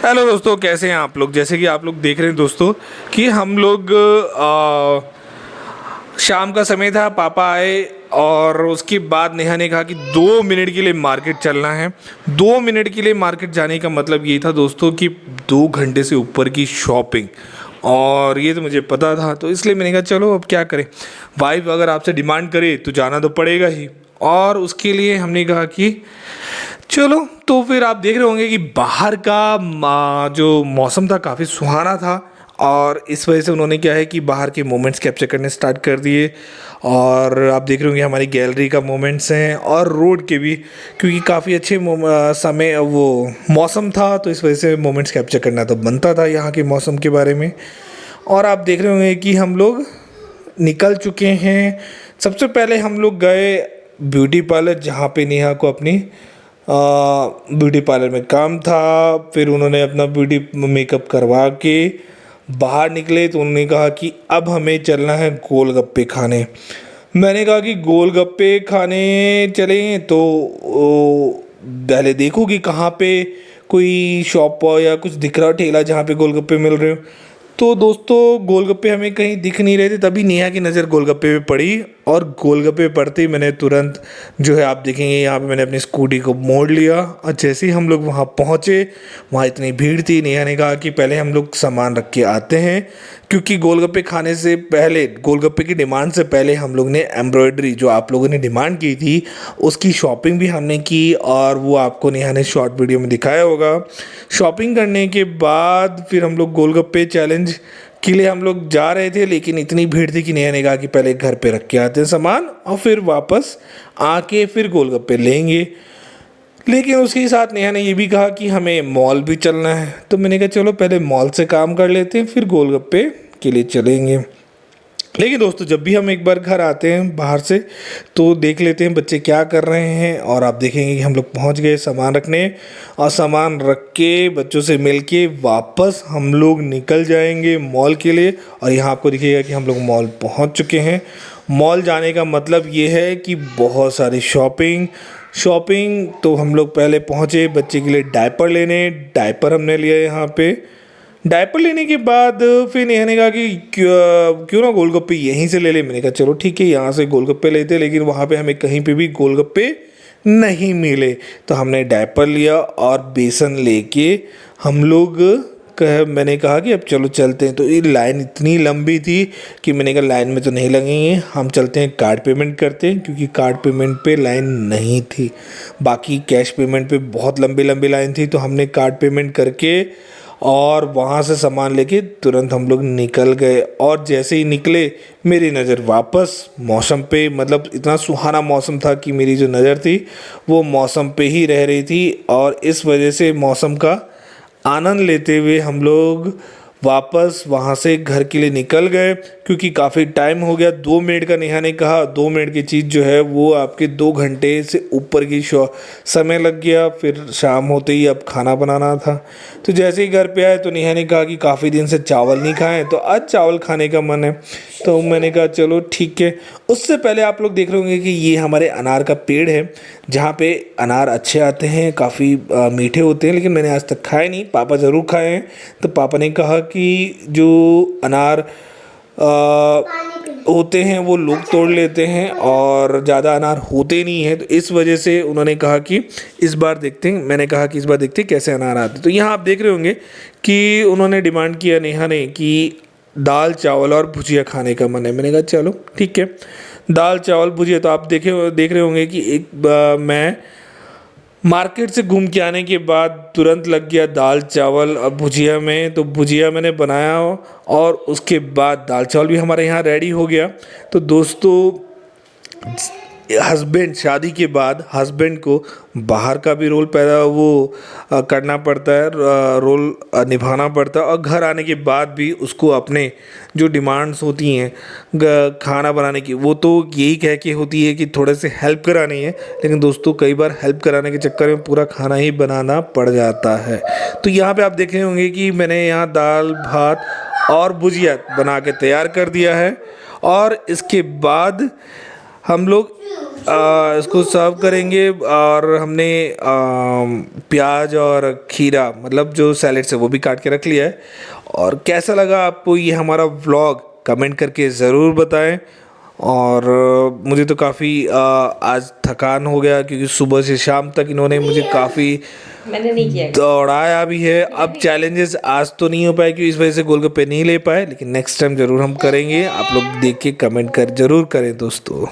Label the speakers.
Speaker 1: Hello दोस्तों, कैसे हैं आप लोग। जैसे कि आप लोग देख रहे हैं दोस्तों कि हम लोग शाम का समय था, पापा आए और उसके बाद नेहा ने कहा कि 2 मिनट के लिए मार्केट चलना है। 2 मिनट के लिए मार्केट जाने का मतलब ये था दोस्तों कि 2 घंटे से ऊपर की शॉपिंग। और ये तो मुझे पता था, तो इसलिए मैंने कहा चलो अब क्या करें, वाइफ अगर आपसे डिमांड करे तो जाना तो पड़ेगा ही। और उसके लिए हमने कहा कि चलो। तो फिर आप देख रहे होंगे कि बाहर का जो मौसम था काफ़ी सुहाना था, और इस वजह से उन्होंने क्या है कि बाहर के मोमेंट्स कैप्चर करने स्टार्ट कर दिए। और आप देख रहे होंगे हमारी गैलरी का मोमेंट्स हैं और रोड के भी, क्योंकि काफ़ी अच्छे समय वो मौसम था, तो इस वजह से मोमेंट्स कैप्चर करना तो बनता था यहाँ के मौसम के बारे में। और आप देख रहे होंगे कि हम लोग निकल चुके हैं। सबसे पहले हम लोग गए ब्यूटी पार्लर, जहाँ पे नेहा को अपनी ब्यूटी पार्लर में काम था। फिर उन्होंने अपना ब्यूटी मेकअप करवा के बाहर निकले, तो उन्होंने कहा कि अब हमें चलना है गोलगप्पे खाने। मैंने कहा कि गोलगप्पे खाने चलें तो पहले देखो कि कहाँ पे कोई शॉप या कुछ दिख रहा हो, ठेला जहाँ पे गोलगप्पे मिल रहे हो। तो दोस्तों गोलगप्पे हमें कहीं दिख नहीं रहे थे, तभी नेहा की नज़र गोलगप्पे पे पड़ी, और गोलगप्पे पड़ते ही मैंने तुरंत जो है, आप देखेंगे यहाँ पे मैंने अपनी स्कूटी को मोड़ लिया। और जैसे ही हम लोग वहाँ पहुँचे, वहाँ इतनी भीड़ थी। नेहा ने कहा कि पहले हम लोग सामान रख के आते हैं, क्योंकि गोलगप्पे खाने से पहले, गोलगप्पे की डिमांड से पहले हम लोग ने एम्ब्रॉयडरी जो आप लोगों ने डिमांड की थी उसकी शॉपिंग भी हमने की, और वो आपको नेहा ने शॉर्ट वीडियो में दिखाया होगा। शॉपिंग करने के बाद फिर हम लोग गोलगप्पे चैलेंज के लिए हम लोग जा रहे थे, लेकिन इतनी भीड़ थी कि नेहा ने कहा कि पहले घर पे रख के आते हैं सामान और फिर वापस आके फिर गोलगप्पे लेंगे। लेकिन उसके साथ नेहा ने ये भी कहा कि हमें मॉल भी चलना है, तो मैंने कहा चलो पहले मॉल से काम कर लेते हैं, फिर गोलगप्पे के लिए चलेंगे। लेकिन दोस्तों जब भी हम एक बार घर आते हैं बाहर से, तो देख लेते हैं बच्चे क्या कर रहे हैं। और आप देखेंगे कि हम लोग पहुंच गए सामान रखने, और सामान रख के बच्चों से मिल के वापस हम लोग निकल जाएंगे मॉल के लिए। और यहाँ आपको दिखेगा कि हम लोग मॉल पहुंच चुके हैं। मॉल जाने का मतलब ये है कि बहुत सारी शॉपिंग। तो हम लोग पहले पहुँचे बच्चे के लिए डायपर लेने। डायपर हमने लिया यहाँ पे। डायपर लेने के बाद फिर नेहा ने कहा कि क्यों ना गोलगप्पे यहीं से ले ले। मैंने कहा चलो ठीक है, यहाँ से गोलगप्पे लेते, लेकिन वहाँ पे हमें कहीं पे भी गोलगप्पे नहीं मिले। तो हमने डायपर लिया और बेसन लेके हम लोग मैंने कहा कि अब चलो चलते हैं। तो ये लाइन इतनी लंबी थी कि मैंने कहा लाइन में तो नहीं लगेंगे, हम चलते हैं कार्ड पेमेंट करते हैं, क्योंकि कार्ड पेमेंट पे लाइन नहीं थी। बाकी कैश पेमेंट पे बहुत लंबी लंबी लाइन थी। तो हमने कार्ड पेमेंट करके और वहाँ से सामान लेके तुरंत हम लोग निकल गए। और जैसे ही निकले मेरी नज़र वापस मौसम पे, मतलब इतना सुहाना मौसम था कि मेरी जो नज़र थी वो मौसम पे ही रह रही थी। और इस वजह से मौसम का आनंद लेते हुए हम लोग वापस वहाँ से घर के लिए निकल गए, क्योंकि काफ़ी टाइम हो गया। 2 मिनट का नेहा ने कहा, 2 मिनट की चीज़ जो है वो आपके 2 घंटे से ऊपर की समय लग गया। फिर शाम होते ही अब खाना बनाना था। तो जैसे ही घर पे आए तो नेहा ने कहा कि काफ़ी दिन से चावल नहीं खाएं, तो आज चावल खाने का मन है। तो मैंने कहा चलो ठीक है। उससे पहले आप लोग देख रहे होंगे कि ये हमारे अनार का पेड़ है, जहाँ पे अनार अच्छे आते हैं, काफ़ी मीठे होते हैं, लेकिन मैंने आज तक खाए नहीं। पापा ज़रूर खाए हैं। तो पापा ने कहा कि जो अनार होते हैं वो लोग तोड़ लेते हैं और ज़्यादा अनार होते नहीं हैं, तो इस वजह से उन्होंने कहा कि इस बार देखते हैं। मैंने कहा कि इस बार देखते हैं कैसे अनार आते। तो यहाँ आप देख रहे होंगे कि उन्होंने डिमांड किया, नेहा ने, कि दाल चावल और भुजिया खाने का मन है। मैंने कहा चलो ठीक है, दाल चावल भुजिया। तो आप देख रहे होंगे कि मैं मार्केट से घूम के आने के बाद तुरंत लग गया दाल चावल और भुजिया में। तो भुजिया मैंने बनाया और उसके बाद दाल चावल भी हमारे यहाँ रेडी हो गया। तो दोस्तों हस्बैंड, शादी के बाद हस्बैंड को बाहर का भी रोल करना पड़ता है, रोल निभाना पड़ता है, और घर आने के बाद भी उसको अपने जो डिमांड्स होती हैं खाना बनाने की, वो तो यही कह के होती है कि थोड़े से हेल्प करानी है। लेकिन दोस्तों कई बार हेल्प कराने के चक्कर में पूरा खाना ही बनाना पड़ जाता है। तो यहाँ पे आप देख रहे होंगे कि मैंने यहाँ दाल भात और भुजिया बना के तैयार कर दिया है। और इसके बाद हम लोग इसको सर्व करेंगे और हमने प्याज और खीरा मतलब जो सैलेड है वो भी काट के रख लिया है। और कैसा लगा आपको ये हमारा व्लॉग कमेंट करके ज़रूर बताएं। और मुझे तो काफ़ी आज थकान हो गया क्योंकि सुबह से शाम तक इन्होंने मुझे काफ़ी
Speaker 2: मैंने नहीं किया।
Speaker 1: दौड़ाया भी है। अब चैलेंजेस आज तो नहीं हो पाए क्योंकि इस वजह से गोलगप्पे नहीं ले पाए, लेकिन नेक्स्ट टाइम ज़रूर हम करेंगे। आप लोग देख के कमेंट कर ज़रूर करें दोस्तों।